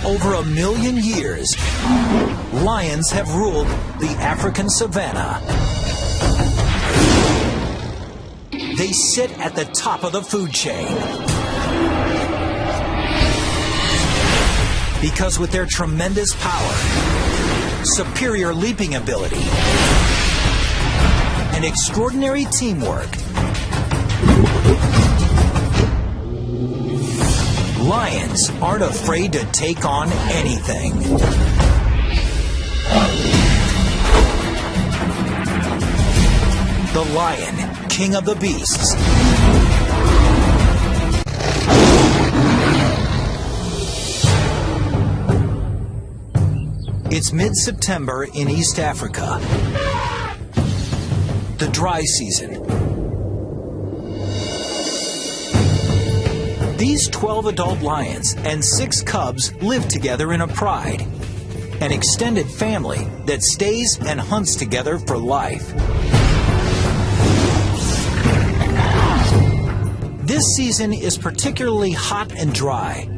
over 1 million years, lions have ruled the African savanna. They sit at the top of the food chain. Because with their tremendous power, superior leaping ability, and extraordinary teamwork, lions aren't afraid to take on anything. The lion, king of the beasts. It's mid-September in East Africa, the dry season. These 12 adult lions and 6 cubs live together in a pride, an extended family that stays and hunts together for life. This season is particularly hot and dry,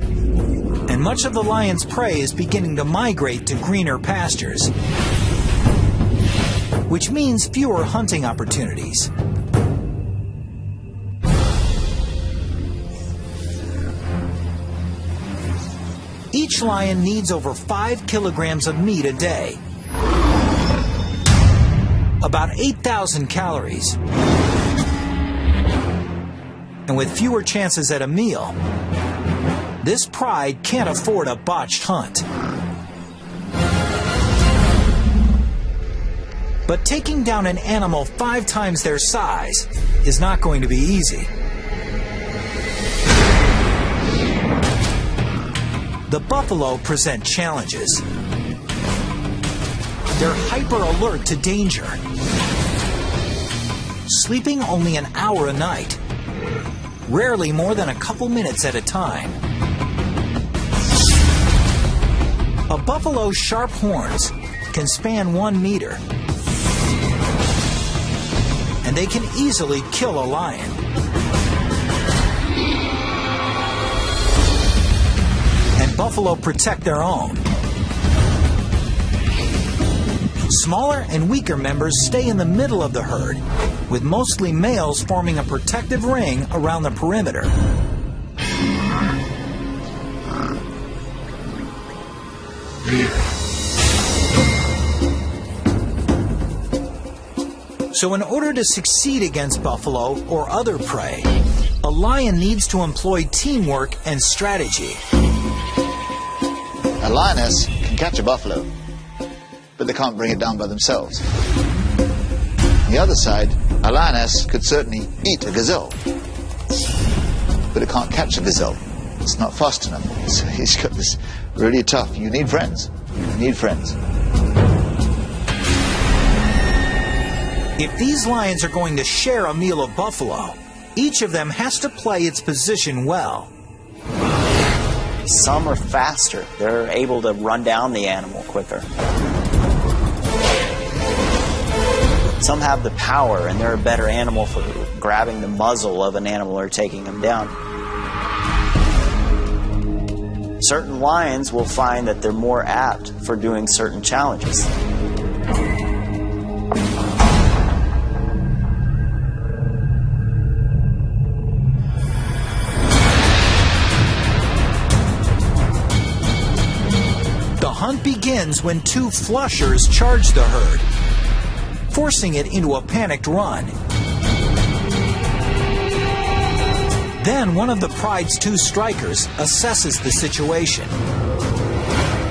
and much of the lion's prey is beginning to migrate to greener pastures, which means fewer hunting opportunities. Each lion needs over 5 kilograms of meat a day, about 8,000 calories. And with fewer chances at a meal, this pride can't afford a botched hunt. But taking down an animal 5 times their size is not going to be easy. The buffalo present challenges. They're hyper alert to danger, sleeping only an hour a night, rarely more than a couple minutes at a time. A buffalo's sharp horns can span 1 meter, and they can easily kill a lion. And buffalo protect their own. Smaller and weaker members stay in the middle of the herd, with mostly males forming a protective ring around the perimeter. So in order to succeed against buffalo or other prey, a lion needs to employ teamwork and strategy. A lioness can catch a buffalo, but they can't bring it down by themselves. On the other side, a lioness could certainly eat a gazelle, but it can't catch a gazelle. It's not fast enough. So he's got this really tough. You need friends. You need friends. If these lions are going to share a meal of buffalo, each of them has to play its position well. Some are faster. They're able to run down the animal quicker. Some have the power, and they're a better animal for grabbing the muzzle of an animal or taking them down. Certain lions will find that they're more apt for doing certain challenges. The hunt begins when 2 flushers charge the herd, forcing it into a panicked run. Then one of the pride's 2 strikers assesses the situation.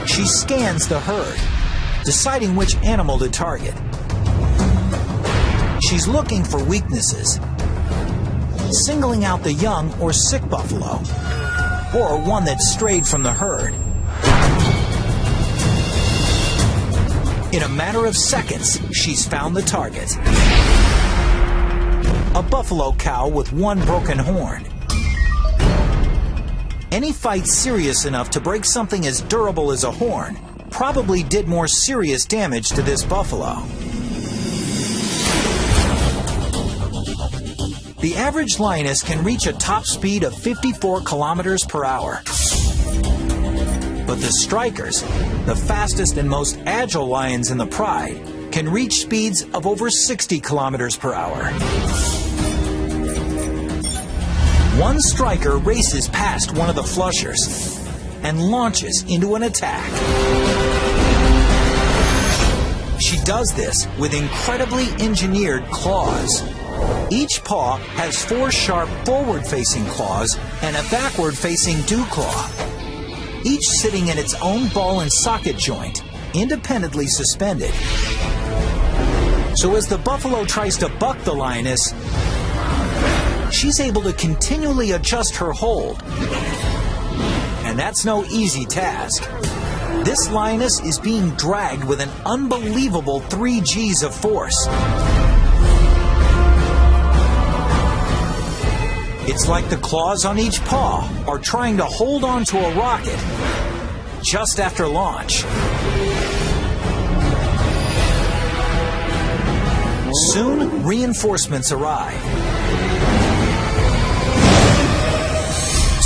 She scans the herd, deciding which animal to target. She's looking for weaknesses, singling out the young or sick buffalo, or one that strayed from the herd. In a matter of seconds, she's found the target. A buffalo cow with 1 broken horn. Any fight serious enough to break something as durable as a horn probably did more serious damage to this buffalo. The average lioness can reach a top speed of 54 kilometers per hour. But the strikers, the fastest and most agile lions in the pride, can reach speeds of over 60 kilometers per hour. One striker races past one of the flushers and launches into an attack. She does this with incredibly engineered claws. Each paw has 4 sharp forward-facing claws and a backward-facing dew claw, each sitting in its own ball and socket joint, independently suspended. So as the buffalo tries to buck the lioness, she's able to continually adjust her hold. And that's no easy task. This lioness is being dragged with an unbelievable 3 Gs of force. It's like the claws on each paw are trying to hold on to a rocket just after launch. Soon, reinforcements arrive.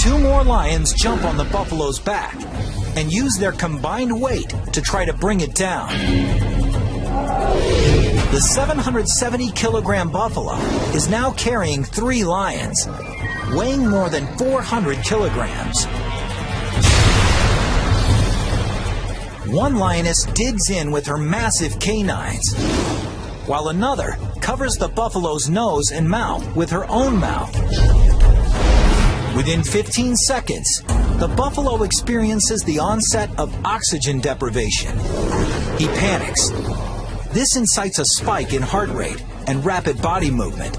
2 more lions jump on the buffalo's back and use their combined weight to try to bring it down. The 770-kilogram buffalo is now carrying 3 lions, weighing more than 400 kilograms. One lioness digs in with her massive canines, while another covers the buffalo's nose and mouth with her own mouth. Within 15 seconds, the buffalo experiences the onset of oxygen deprivation. He panics. This incites a spike in heart rate and rapid body movement,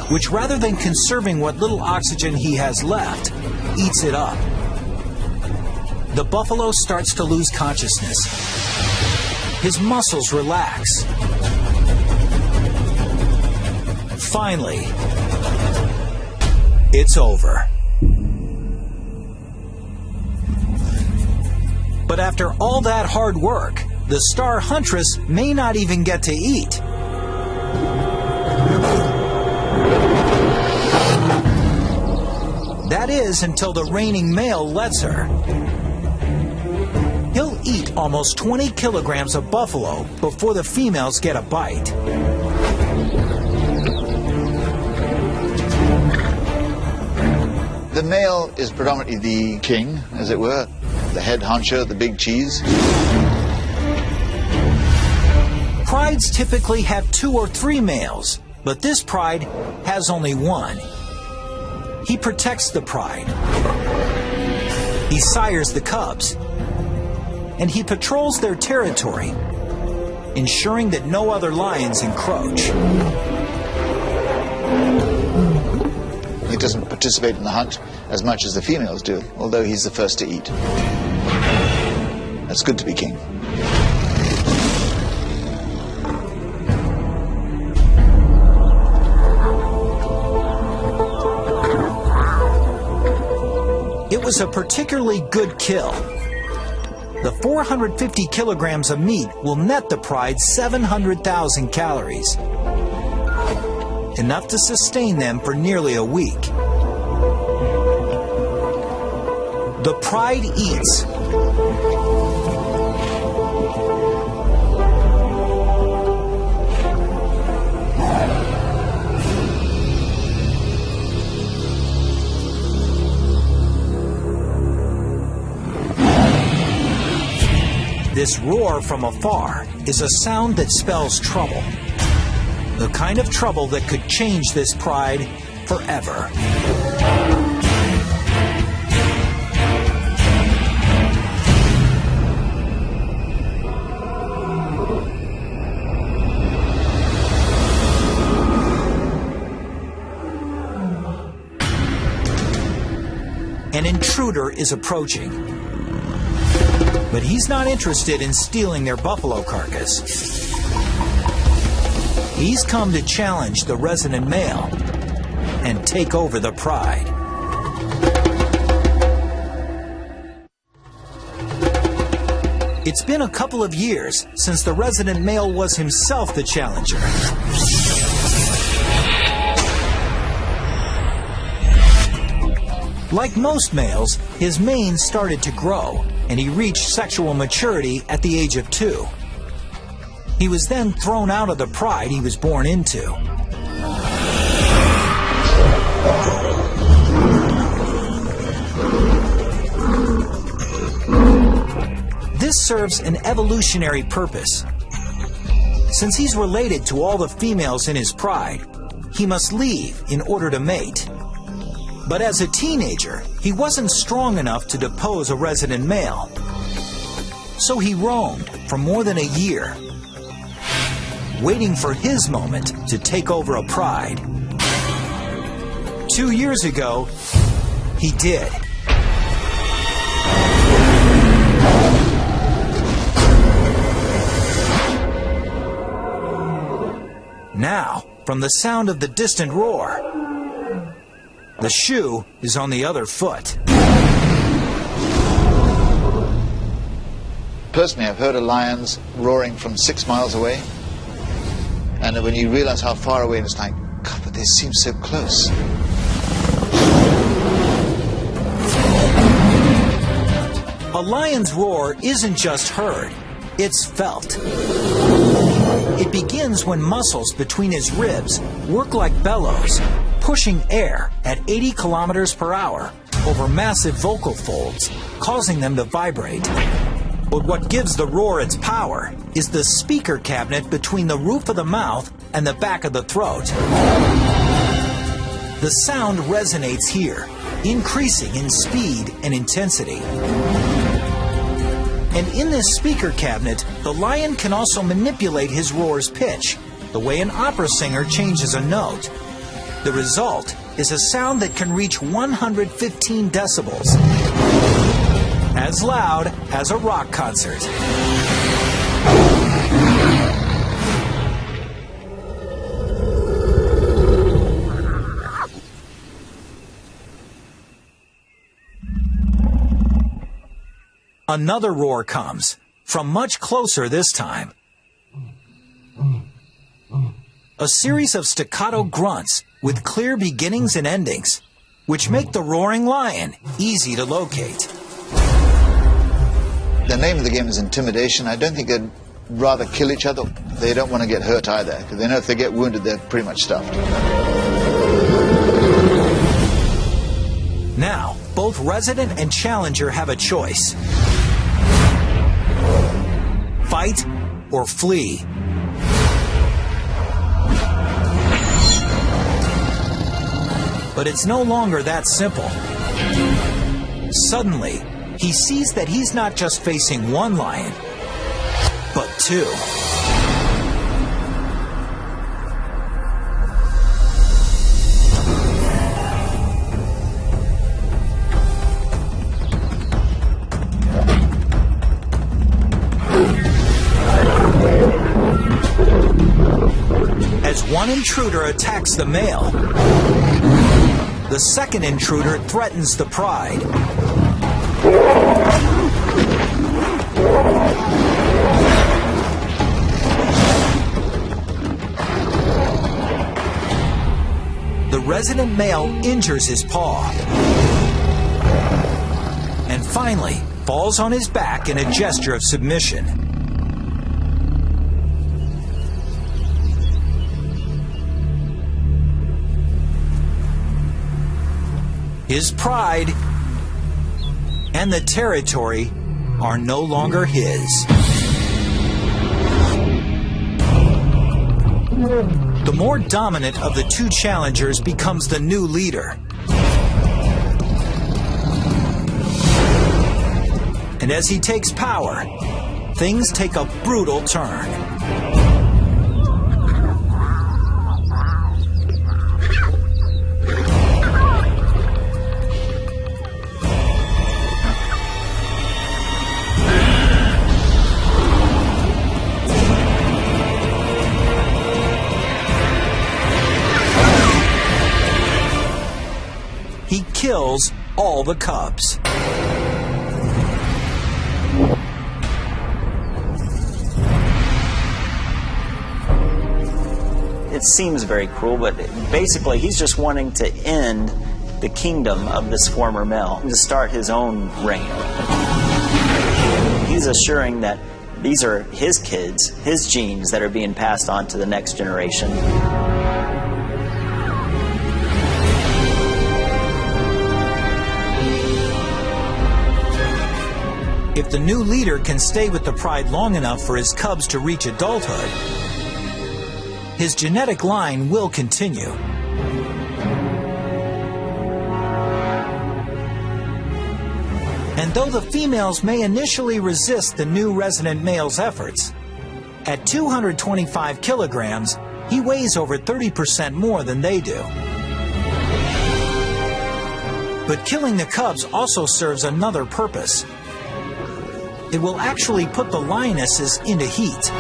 which, rather than conserving what little oxygen he has left, eats it up. The buffalo starts to lose consciousness. His muscles relax. Finally, it's over. But after all that hard work, the star huntress may not even get to eat. That is until the reigning male lets her. He'll eat almost 20 kilograms of buffalo before the females get a bite. The male is predominantly the king, as it were, the head honcho, the big cheese. Prides typically have 2 or 3 males, but this pride has only 1. He protects the pride. He sires the cubs. And he patrols their territory, ensuring that no other lions encroach. He doesn't participate in the hunt as much as the females do, although he's the first to eat. That's good to be king. It was a particularly good kill. The 450 kilograms of meat will net the pride 700,000 calories, enough to sustain them for nearly a week. The pride eats. This roar from afar is a sound that spells trouble. The kind of trouble that could change this pride forever. An intruder is approaching. But he's not interested in stealing their buffalo carcass. He's come to challenge the resident male and take over the pride. It's been a couple of years since the resident male was himself the challenger. Like most males, his mane started to grow, and he reached sexual maturity at the age of 2. He was then thrown out of the pride he was born into. This serves an evolutionary purpose. Since he's related to all the females in his pride, he must leave in order to mate. But as a teenager, he wasn't strong enough to depose a resident male. So he roamed for more than a year, waiting for his moment to take over a pride. 2 years ago, he did. Now, from the sound of the distant roar, the shoe is on the other foot. Personally, I've heard of lions roaring from 6 miles away. And when you realize how far away, it's like, God, but they seem so close. A lion's roar isn't just heard, it's felt. It begins when muscles between his ribs work like bellows, pushing air at 80 kilometers per hour over massive vocal folds, causing them to vibrate. But what gives the roar its power is the speaker cabinet between the roof of the mouth and the back of the throat. The sound resonates here, increasing in speed and intensity. And in this speaker cabinet, the lion can also manipulate his roar's pitch, the way an opera singer changes a note. The result is a sound that can reach 115 decibels, as loud as a rock concert. Another roar comes, from much closer this time. A series of staccato grunts with clear beginnings and endings, which make the roaring lion easy to locate. The name of the game is intimidation. I don't think they'd rather kill each other. They don't want to get hurt either, because they know if they get wounded, they're pretty much stuffed. Now, both resident and challenger have a choice. Fight or flee. But it's no longer that simple. Suddenly, he sees that he's not just facing one lion, but 2. As one intruder attacks the male, the second intruder threatens the pride. The resident male injures his paw and finally falls on his back in a gesture of submission. His pride and the territory are no longer his. The more dominant of the 2 challengers becomes the new leader. And as he takes power, things take a brutal turn. He kills all the cubs. It seems very cruel, but basically he's just wanting to end the kingdom of this former male to start his own reign. He's assuring that these are his kids, his genes that are being passed on to the next generation. If the new leader can stay with the pride long enough for his cubs to reach adulthood, his genetic line will continue. And though the females may initially resist the new resident male's efforts, at 225 kilograms, he weighs over 30% more than they do. But killing the cubs also serves another purpose. It will actually put the lionesses into heat.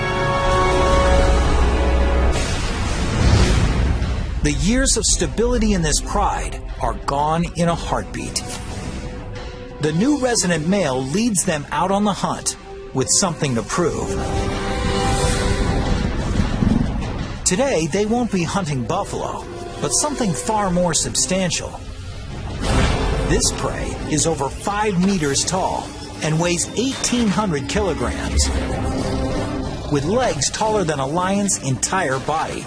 The years of stability in this pride are gone in a heartbeat. The new resident male leads them out on the hunt with something to prove. Today, they won't be hunting buffalo, but something far more substantial. This prey is over 5 meters tall and weighs 1,800 kilograms, with legs taller than a lion's entire body.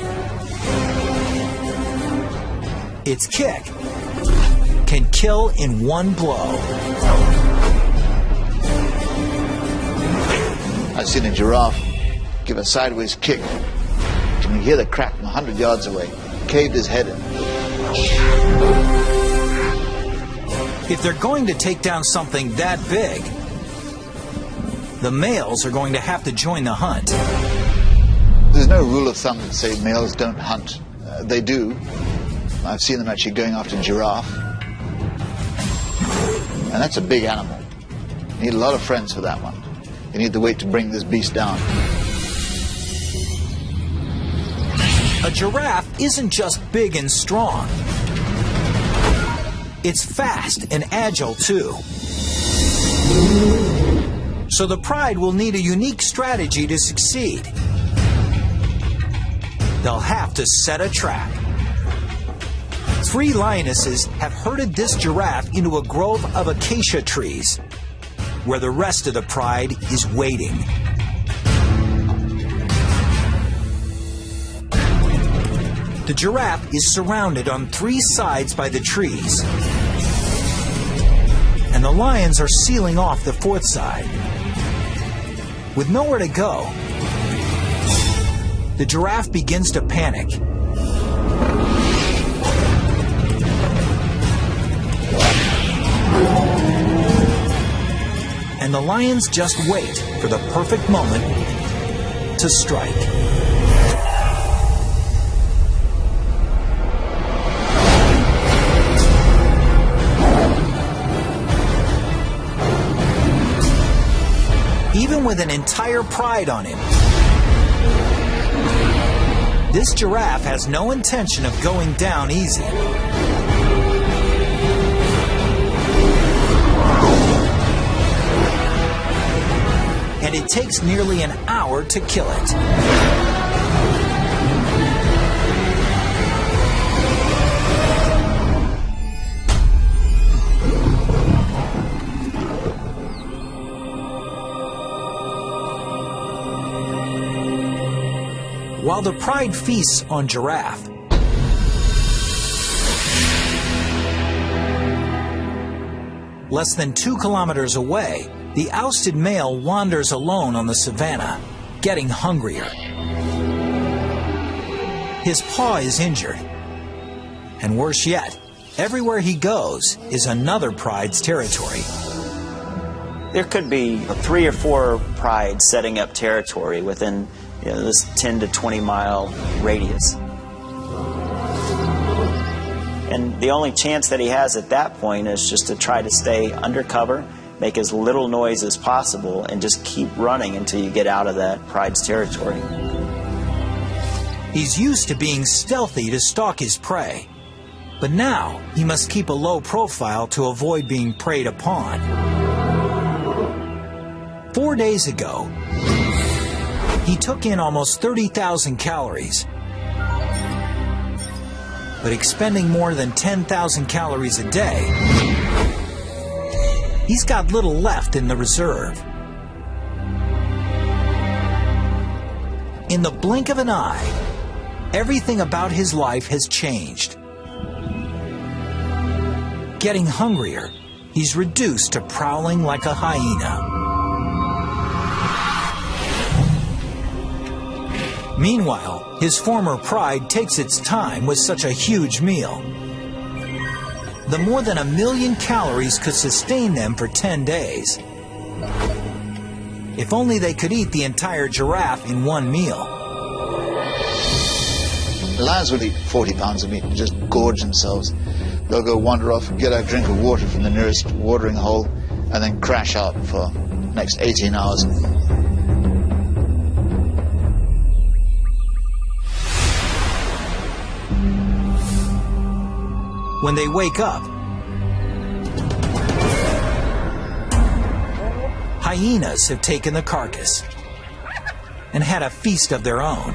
Its kick can kill in one blow. I've seen a giraffe give a sideways kick. Can you hear the crack from 100 yards away? Caved his head in. If they're going to take down something that big, the males are going to have to join the hunt. There's no rule of thumb that say males don't hunt. They do. I've seen them actually going after giraffe. And that's a big animal. You need a lot of friends for that one. You need the weight to bring this beast down. A giraffe isn't just big and strong. It's fast and agile too. So the pride will need a unique strategy to succeed. They'll have to set a trap. 3 lionesses have herded this giraffe into a grove of acacia trees, where the rest of the pride is waiting. The giraffe is surrounded on 3 sides by the trees, and the lions are sealing off the 4th side. With nowhere to go, the giraffe begins to panic. And the lions just wait for the perfect moment to strike. Even with an entire pride on him, this giraffe has no intention of going down easy. And it takes nearly an hour to kill it. While the pride feasts on giraffe, less than 2 kilometers away, the ousted male wanders alone on the savannah, getting hungrier. His paw is injured, and worse yet, everywhere he goes is another pride's territory. There could be 3 or 4 prides setting up territory within this 10 to 20 mile radius. And the only chance that he has at that point is just to try to stay undercover, make as little noise as possible, and just keep running until you get out of that pride's territory. He's used to being stealthy to stalk his prey, but now he must keep a low profile to avoid being preyed upon. 4 days ago, he took in almost 30,000 calories. but expending more than 10,000 calories a day, he's got little left in the reserve. In the blink of an eye, everything about his life has changed. Getting hungrier, he's reduced to prowling like a hyena. Meanwhile, his former pride takes its time with such a huge meal. The more than 1 million calories could sustain them for 10 days. If only they could eat the entire giraffe in one meal. Lions will eat 40 pounds of meat and just gorge themselves. They'll go wander off and get a drink of water from the nearest watering hole and then crash out for the next 18 hours. When they wake up, hyenas have taken the carcass and had a feast of their own.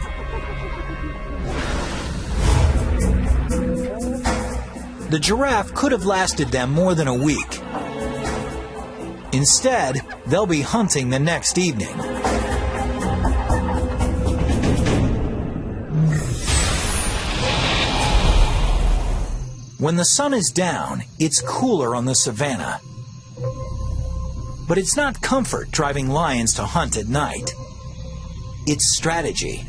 The giraffe could have lasted them more than a week. Instead, they'll be hunting the next evening. When the sun is down, it's cooler on the savannah. But it's not comfort driving lions to hunt at night. It's strategy.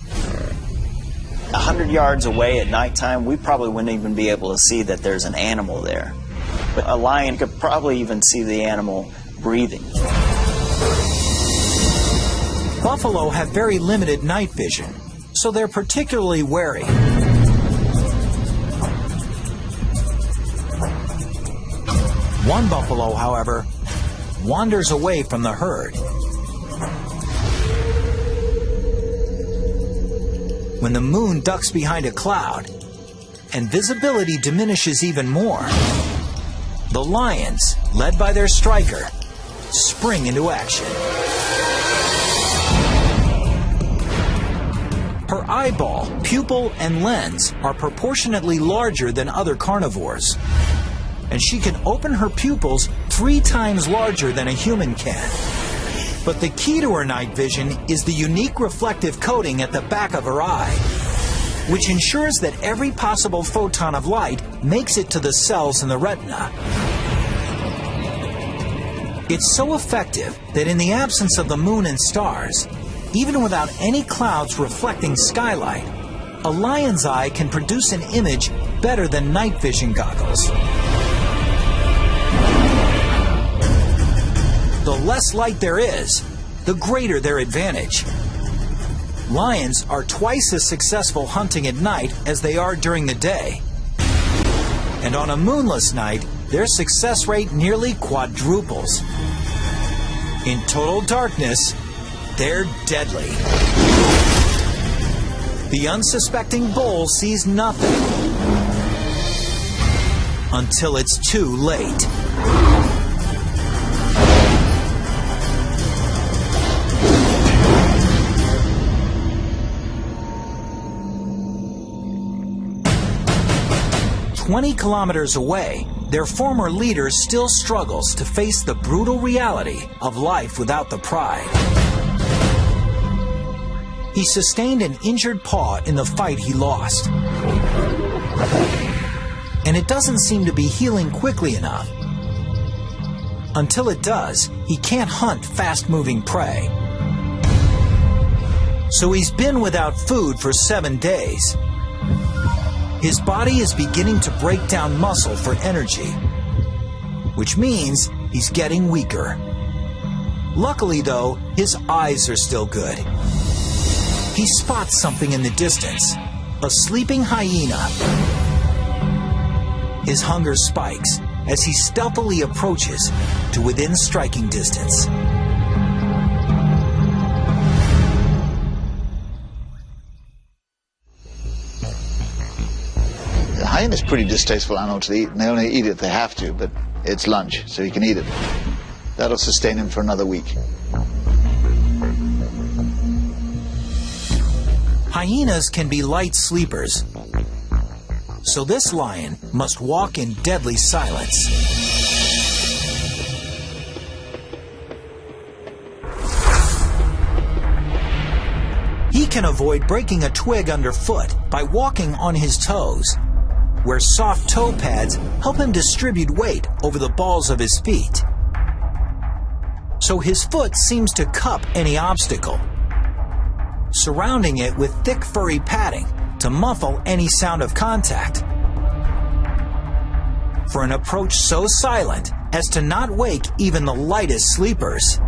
100 yards away at nighttime, we probably wouldn't even be able to see that there's an animal there. But a lion could probably even see the animal breathing. Buffalo have very limited night vision, so they're particularly wary. One buffalo, however, wanders away from the herd. When the moon ducks behind a cloud and visibility diminishes even more, the lions, led by their striker, spring into action. Her eyeball, pupil, and lens are proportionately larger than other carnivores, and she can open her pupils 3 times larger than a human can. But the key to her night vision is the unique reflective coating at the back of her eye, which ensures that every possible photon of light makes it to the cells in the retina. It's so effective that in the absence of the moon and stars, even without any clouds reflecting skylight, a lion's eye can produce an image better than night vision goggles. The less light there is, the greater their advantage. Lions are twice as successful hunting at night as they are during the day. And on a moonless night, their success rate nearly quadruples. In total darkness, they're deadly. The unsuspecting bull sees nothing until it's too late. "20 kilometers away, their former leader still struggles to face the brutal reality of life without the pride. He sustained an injured paw in the fight he lost. And it doesn't seem to be healing quickly enough. Until it does, he can't hunt fast-moving prey. So he's been without food for 7 days. His body is beginning to break down muscle for energy, which means he's getting weaker. Luckily, though, his eyes are still good. He spots something in the distance, a sleeping hyena. His hunger spikes as he stealthily approaches to within striking distance. The hyena is a pretty distasteful animal to eat, and they only eat it if they have to, but it's lunch, so he can eat it. That'll sustain him for another week. Hyenas can be light sleepers, So this lion must walk in deadly silence. He can avoid breaking a twig underfoot by walking on his toes, where soft toe pads help him distribute weight over the balls of his feet. So his foot seems to cup any obstacle, surrounding it with thick furry padding to muffle any sound of contact. For an approach so silent as to not wake even the lightest sleepers.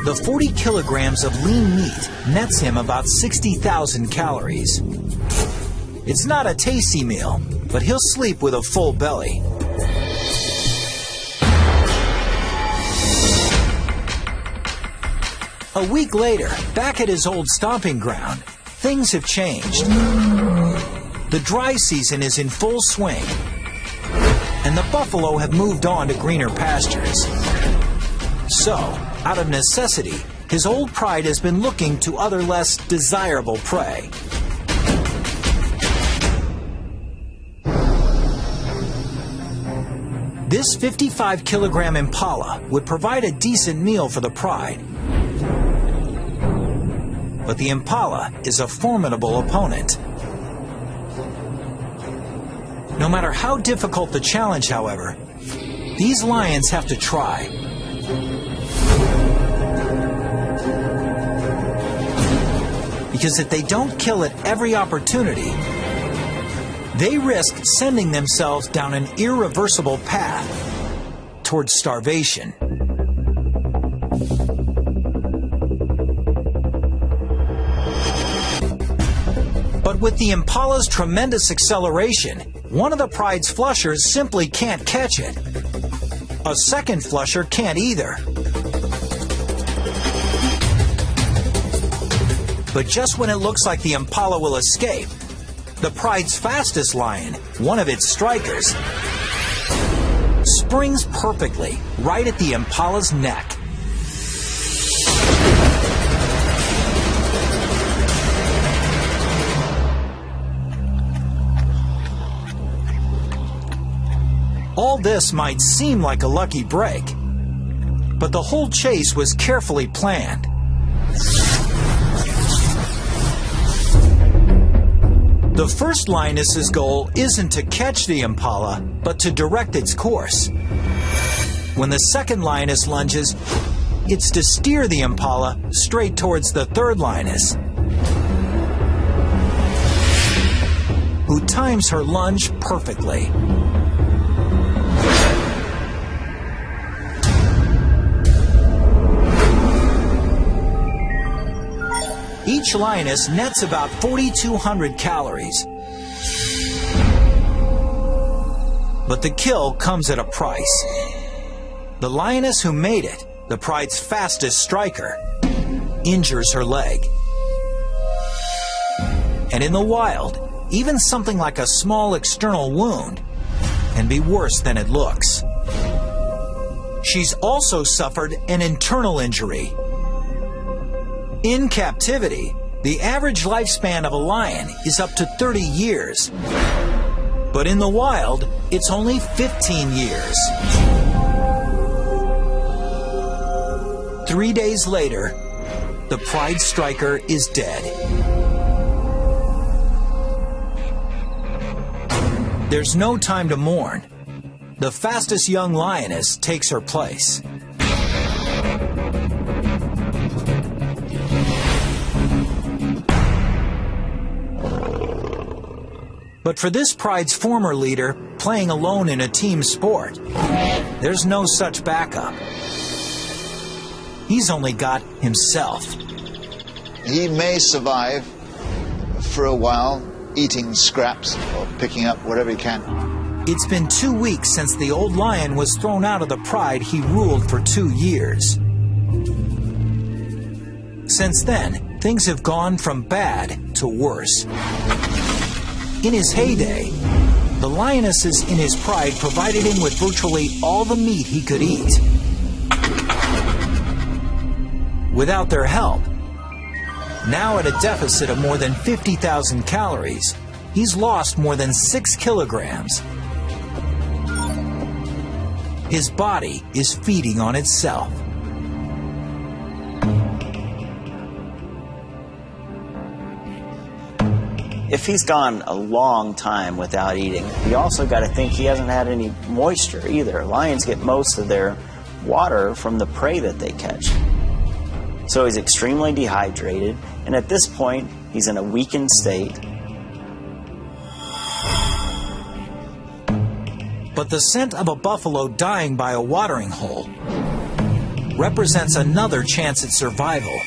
The 40 kilograms of lean meat nets him about 60,000 calories. It's not a tasty meal, but he'll sleep with a full belly. A week later, back at his old stomping ground, things have changed. The dry season is in full swing, and the buffalo have moved on to greener pastures. So, out of necessity, his old pride has been looking to other less desirable prey. This 55-kilogram impala would provide a decent meal for the pride. But the impala is a formidable opponent. No matter how difficult the challenge, however, these lions have to try. Because if they don't kill at every opportunity, they risk sending themselves down an irreversible path towards starvation. But with the impala's tremendous acceleration, one of the pride's flushers simply can't catch it. A second flusher can't either. But just when it looks like the impala will escape, the pride's fastest lion, one of its strikers, springs perfectly right at the impala's neck. All this might seem like a lucky break, but the whole chase was carefully planned. The first lioness's goal isn't to catch the impala, but to direct its course. When the second lioness lunges, it's to steer the impala straight towards the third lioness, who times her lunge perfectly. Each lioness nets about 4,200 calories. But the kill comes at a price. The lioness who made it, the pride's fastest striker, injures her leg. And in the wild, even something like a small external wound can be worse than it looks. She's also suffered an internal injury. In captivity, the average lifespan of a lion is up to 30 years. But in the wild, it's only 15 years. 3 days later, the pride striker is dead. There's no time to mourn. The fastest young lioness takes her place. But for this pride's former leader, playing alone in a team sport, there's no such backup. He's only got himself. He may survive for a while, eating scraps or picking up whatever he can. It's been 2 weeks since the old lion was thrown out of the pride he ruled for 2 years. Since then, things have gone from bad to worse. In his heyday, the lionesses in his pride provided him with virtually all the meat he could eat. Without their help, now at a deficit of more than 50,000 calories, he's lost more than 6 kilograms. His body is feeding on itself. If he's gone a long time without eating, you also got to think he hasn't had any moisture either. Lions get most of their water from the prey that they catch. So he's extremely dehydrated, and at this point, he's in a weakened state. But the scent of a buffalo dying by a watering hole represents another chance at survival.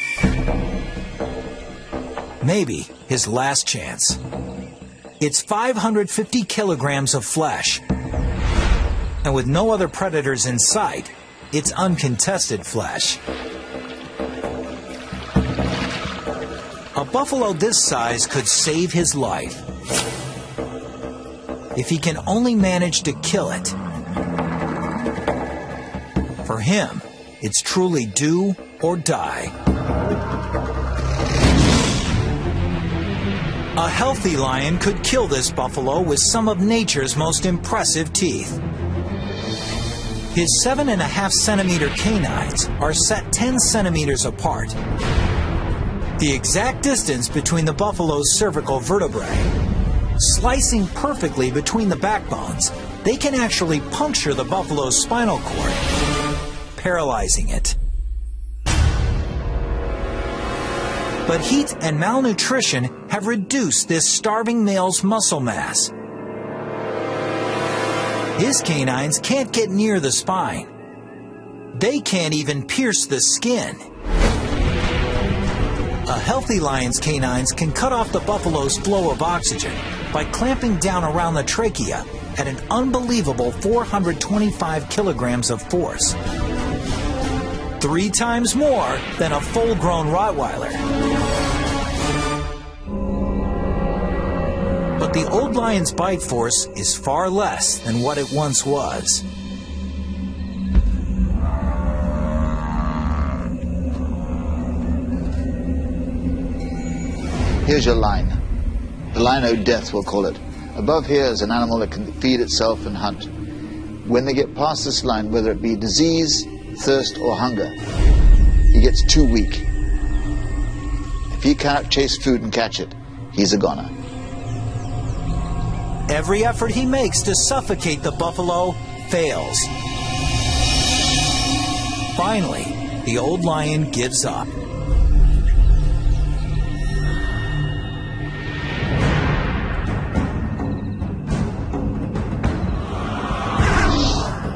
Maybe his last chance. It's 550 kilograms of flesh. And with no other predators in sight, it's uncontested flesh. A buffalo this size could save his life if he can only manage to kill it. For him, it's truly do or die. A healthy lion could kill this buffalo with some of nature's most impressive teeth. His 7.5 centimeter canines are set 10 centimeters apart, the exact distance between the buffalo's cervical vertebrae. Slicing perfectly between the backbones, they can actually puncture the buffalo's spinal cord, paralyzing it. But heat and malnutrition have reduced this starving male's muscle mass. His canines can't get near the spine. They can't even pierce the skin. A healthy lion's canines can cut off the buffalo's flow of oxygen by clamping down around the trachea at an unbelievable 425 kilograms of force. 3 times more than a full-grown Rottweiler. But the old lion's bite force is far less than what it once was. Here's your line. The line of death, we'll call it. Above here is an animal that can feed itself and hunt. When they get past this line, whether it be disease, thirst, or hunger, he gets too weak. If he cannot chase food and catch it, he's a goner. Every effort he makes to suffocate the buffalo fails. Finally, the old lion gives up.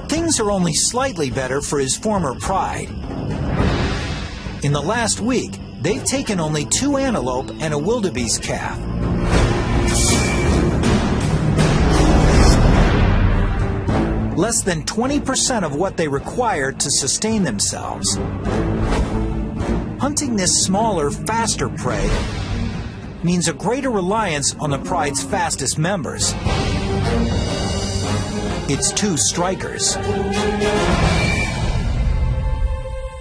Things are only slightly better for his former pride. In the last week, they've taken only 2 antelope and a wildebeest calf. Less than 20% of what they require to sustain themselves. Hunting this smaller, faster prey means a greater reliance on the pride's fastest members. It's 2 strikers.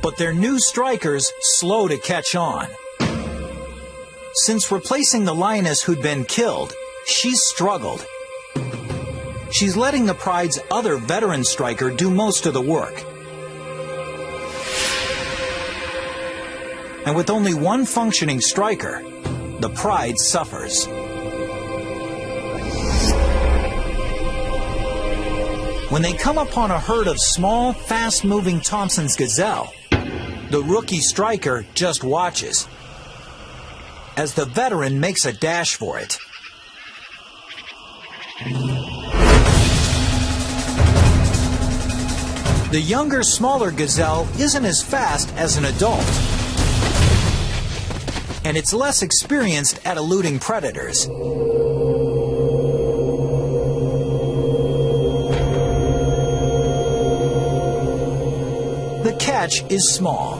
But they're new strikers slow to catch on. Since replacing the lioness who'd been killed, she's struggled. She's letting the pride's other veteran striker do most of the work. And with only one functioning striker, the pride suffers. When they come upon a herd of small, fast-moving Thompson's gazelle, the rookie striker just watches as the veteran makes a dash for it. The younger, smaller gazelle isn't as fast as an adult, and it's less experienced at eluding predators. the catch is small.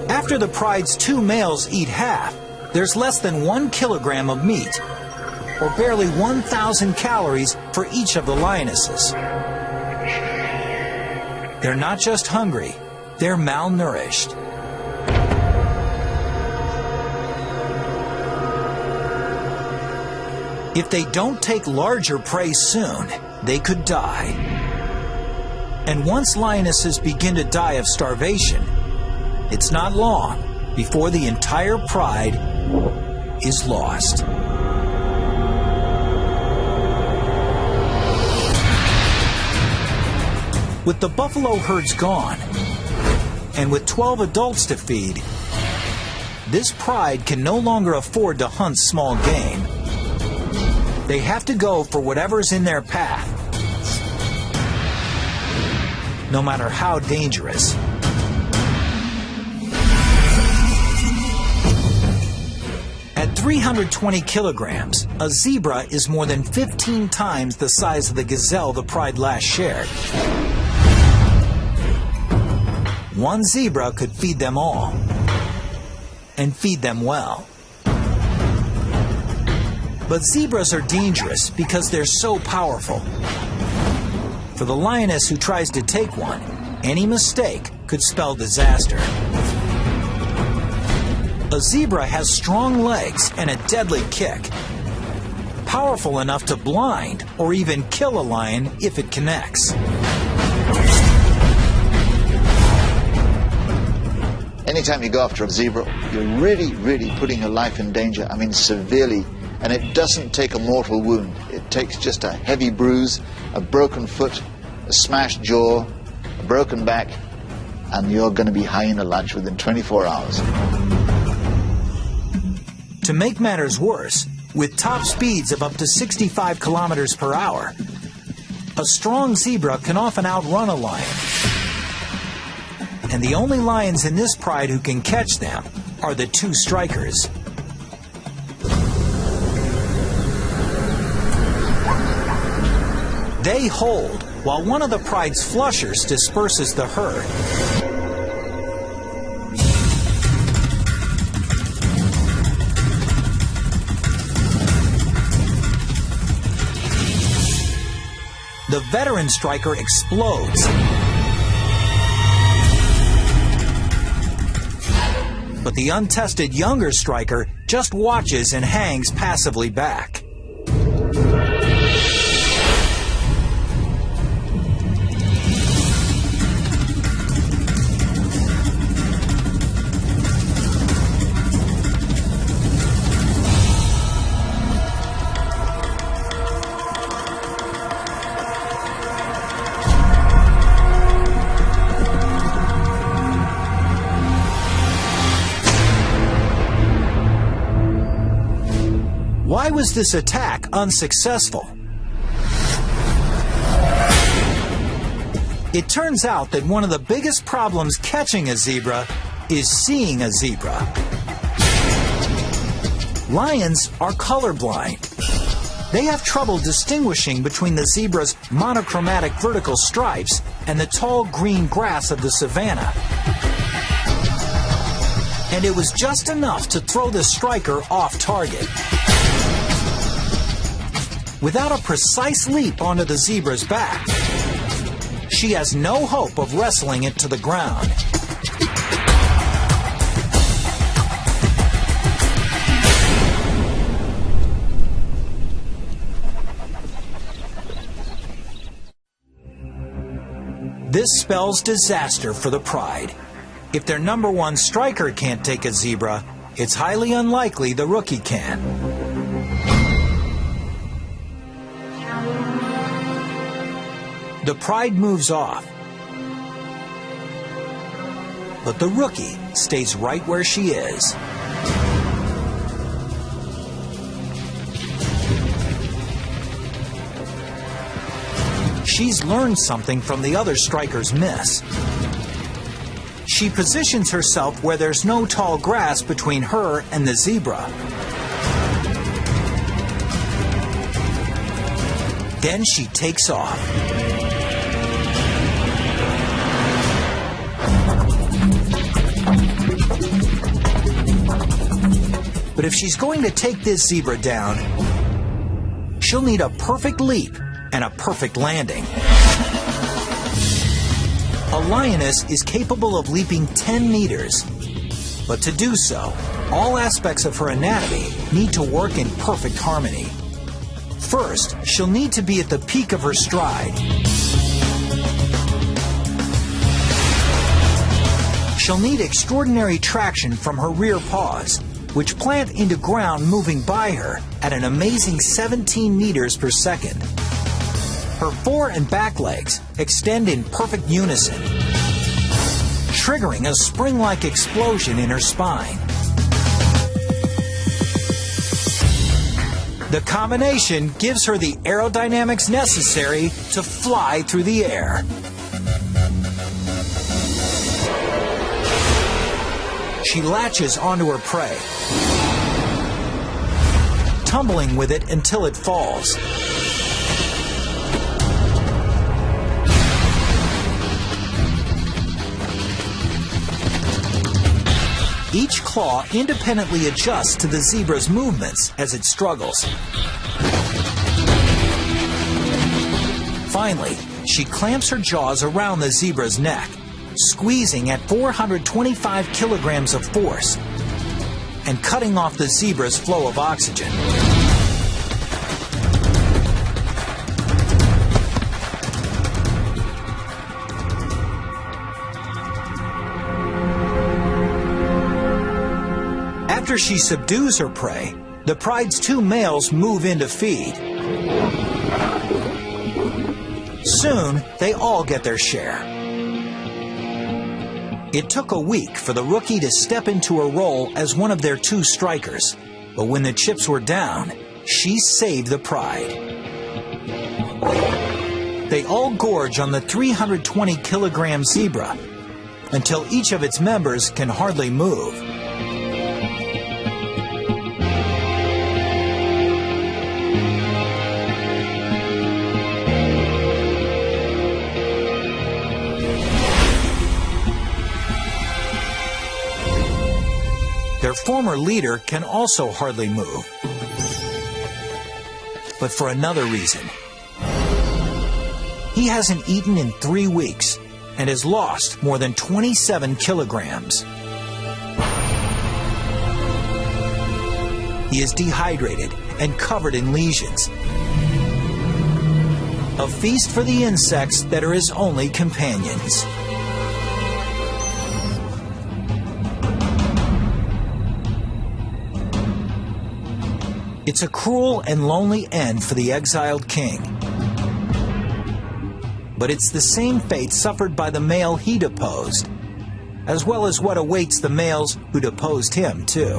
After the pride's 2 males eat half, there's less than 1 kilogram of meat, or barely 1,000 calories for each of the lionesses. They're not just hungry, they're malnourished. If they don't take larger prey soon, they could die. And once lionesses begin to die of starvation, it's not long before the entire pride is lost. With the buffalo herds gone, and with 12 adults to feed, this pride can no longer afford to hunt small game. They have to go for whatever's in their path, no matter how dangerous. At 320 kilograms, a zebra is more than 15 times the size of the gazelle the pride last shared. One zebra could feed them all, and feed them well. But zebras are dangerous because they're so powerful. For the lioness who tries to take one, any mistake could spell disaster. A zebra has strong legs and a deadly kick, powerful enough to blind or even kill a lion if it connects. Anytime you go after a zebra, you're really putting your life in danger. I mean, severely. And it doesn't take a mortal wound. It takes just a heavy bruise, a broken foot, a smashed jaw, a broken back, and you're going to be hyena lunch within 24 hours. To make matters worse, with top speeds of up to 65 kilometers per hour, a strong zebra can often outrun a lion. And the only lions in this pride who can catch them are the 2 strikers. They hold, while one of the pride's flushers disperses the herd. The veteran striker explodes. But the untested younger striker just watches and hangs passively back. Why was this attack unsuccessful? It turns out that one of the biggest problems catching a zebra is seeing a zebra. Lions are colorblind. They have trouble distinguishing between the zebra's monochromatic vertical stripes and the tall green grass of the savanna. And it was just enough to throw the striker off target. Without a precise leap onto the zebra's back, she has no hope of wrestling it to the ground. This spells disaster for the pride. If their number 1 striker can't take a zebra, it's highly unlikely the rookie can. The pride moves off, but the rookie stays right where she is. She's learned something from the other striker's miss. She positions herself where there's no tall grass between her and the zebra. Then she takes off. But if she's going to take this zebra down, she'll need a perfect leap and a perfect landing. A lioness is capable of leaping 10 meters. But to do so, all aspects of her anatomy need to work in perfect harmony. First, she'll need to be at the peak of her stride. She'll need extraordinary traction from her rear paws, which plant into ground moving by her at an amazing 17 meters per second. Her fore and back legs extend in perfect unison, triggering a spring-like explosion in her spine. The combination gives her the aerodynamics necessary to fly through the air. She latches onto her prey, tumbling with it until it falls. Each claw independently adjusts to the zebra's movements as it struggles. Finally, she clamps her jaws around the zebra's neck, squeezing at 425 kilograms of force and cutting off the zebra's flow of oxygen. After she subdues her prey, the pride's two males move in to feed. Soon, they all get their share. It took a week for the rookie to step into her role as one of their two strikers, but when the chips were down, she saved the pride. They all gorge on the 320-kilogram zebra until each of its members can hardly move. Their former leader can also hardly move, but for another reason. He hasn't eaten in 3 weeks and has lost more than 27 kilograms. He is dehydrated and covered in lesions. A feast for the insects that are his only companions. It's a cruel and lonely end for the exiled king. But it's the same fate suffered by the male he deposed, as well as what awaits the males who deposed him, too.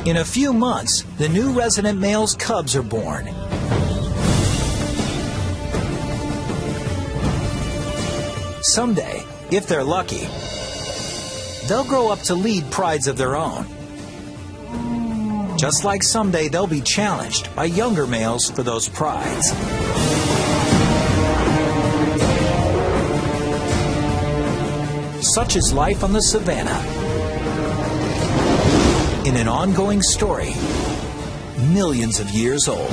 In a few months, the new resident male's cubs are born. Someday, if they're lucky, they'll grow up to lead prides of their own. Just like someday they'll be challenged by younger males for those prides. Such is life on the savannah. In an ongoing story, millions of years old.